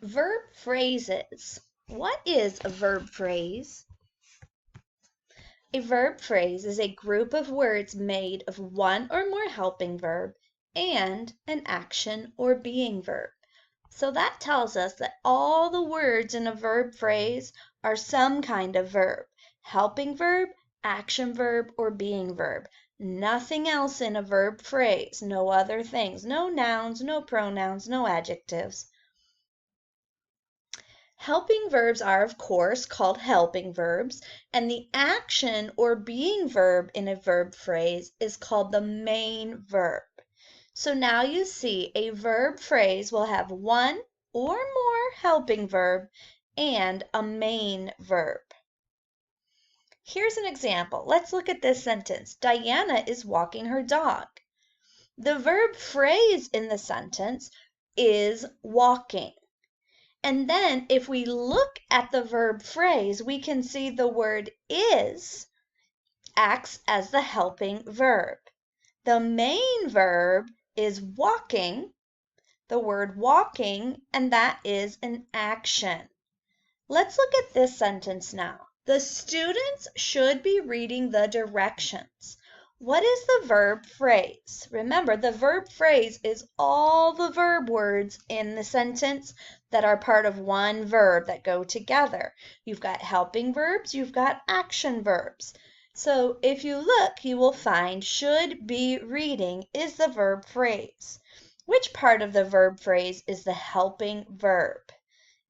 Verb phrases. What is a verb phrase? A verb phrase is a group of words made of one or more helping verb and an action or being verb. So that tells us that all the words in a verb phrase are some kind of verb, helping verb, action verb, or being verb. Nothing else in a verb phrase, no other things, no nouns, no pronouns, no adjectives. Helping verbs are, of course, called helping verbs, and the action or being verb in a verb phrase is called the main verb. So now you see a verb phrase will have one or more helping verb and a main verb. Here's an example. Let's look at this sentence. Diana is walking her dog. The verb phrase in the sentence is walking. And then if we look at the verb phrase, we can see the word is acts as the helping verb. The main verb is walking, the word walking, and that is an action. Let's look at this sentence now. The students should be reading the directions. What is the verb phrase? Remember, the verb phrase is all the verb words in the sentence that are part of one verb that go together. You've got helping verbs, you've got action verbs. So if you look, you will find should be reading is the verb phrase. Which part of the verb phrase is the helping verb?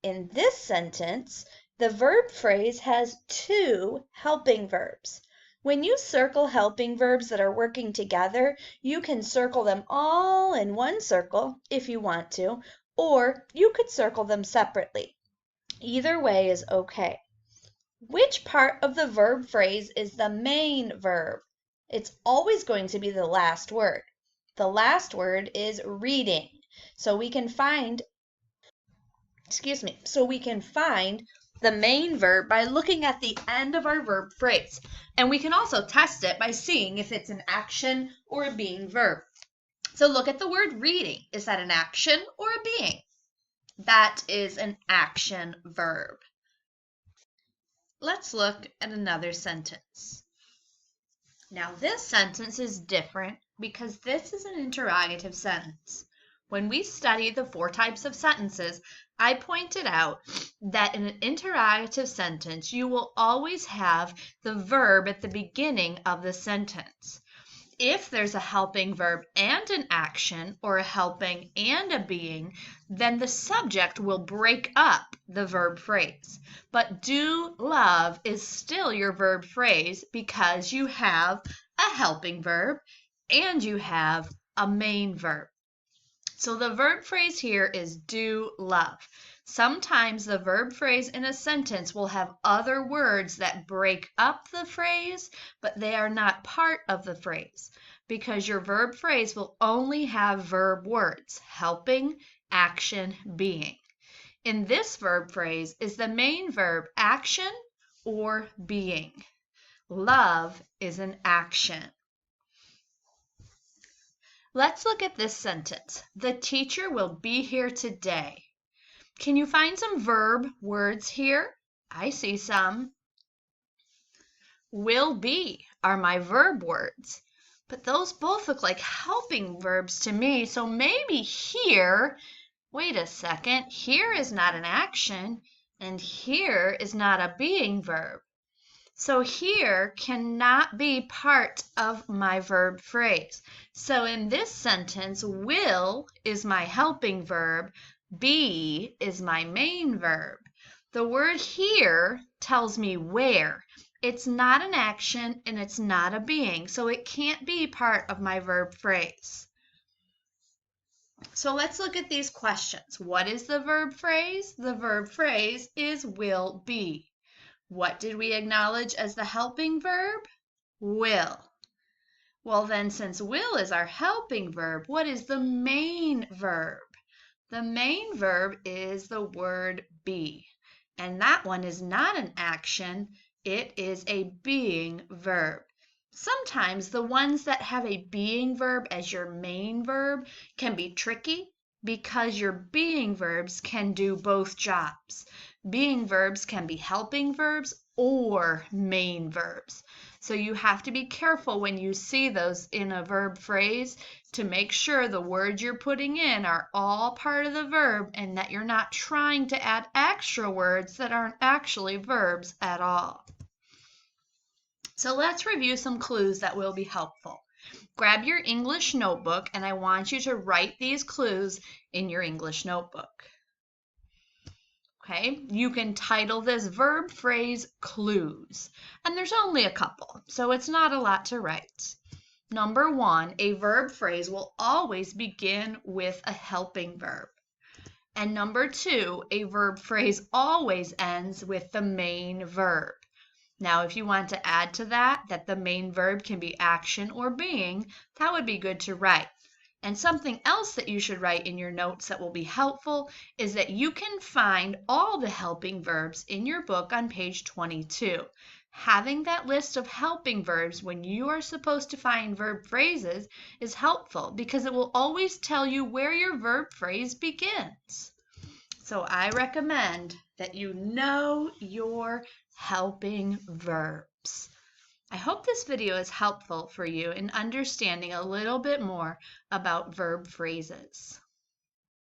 In this sentence, the verb phrase has two helping verbs. When you circle helping verbs that are working together, you can circle them all in one circle if you want to, or you could circle them separately. Either way is okay. Which part of the verb phrase is the main verb? It's always going to be the last word. The last word is reading. So we can find the main verb by looking at the end of our verb phrase. And we can also test it by seeing if it's an action or a being verb. So look at the word reading. Is that an action or a being? That is an action verb. Let's look at another sentence. Now this sentence is different because this is an interrogative sentence. When we studied the 4 types of sentences, I pointed out that in an interrogative sentence, you will always have the verb at the beginning of the sentence. If there's a helping verb and an action, or a helping and a being, then the subject will break up the verb phrase. But do love is still your verb phrase because you have a helping verb and you have a main verb. So the verb phrase here is do love. Sometimes the verb phrase in a sentence will have other words that break up the phrase, but they are not part of the phrase because your verb phrase will only have verb words, helping, action, being. In this verb phrase, is the main verb action or being? Love is an action. Let's look at this sentence. The teacher will be here today. Can you find some verb words here? I see some. Will be are my verb words, but those both look like helping verbs to me. So maybe here, wait a second, here is not an action and here is not a being verb. So here cannot be part of my verb phrase. So in this sentence, will is my helping verb, be is my main verb. The word here tells me where. It's not an action and it's not a being, so it can't be part of my verb phrase. So let's look at these questions. What is the verb phrase? The verb phrase is will be. What did we acknowledge as the helping verb? Will. Well then, since will is our helping verb, what is the main verb? The main verb is the word be. And that one is not an action, it is a being verb. Sometimes the ones that have a being verb as your main verb can be tricky because your being verbs can do both jobs. Being verbs can be helping verbs or main verbs. So you have to be careful when you see those in a verb phrase to make sure the words you're putting in are all part of the verb and that you're not trying to add extra words that aren't actually verbs at all. So let's review some clues that will be helpful. Grab your English notebook and I want you to write these clues in your English notebook. Okay, you can title this verb phrase clues, and there's only a couple, so it's not a lot to write. Number 1, a verb phrase will always begin with a helping verb. And number 2, a verb phrase always ends with the main verb. Now, if you want to add to that the main verb can be action or being, that would be good to write. And something else that you should write in your notes that will be helpful is that you can find all the helping verbs in your book on page 22. Having that list of helping verbs when you are supposed to find verb phrases is helpful because it will always tell you where your verb phrase begins. So I recommend that you know your helping verbs. I hope this video is helpful for you in understanding a little bit more about verb phrases.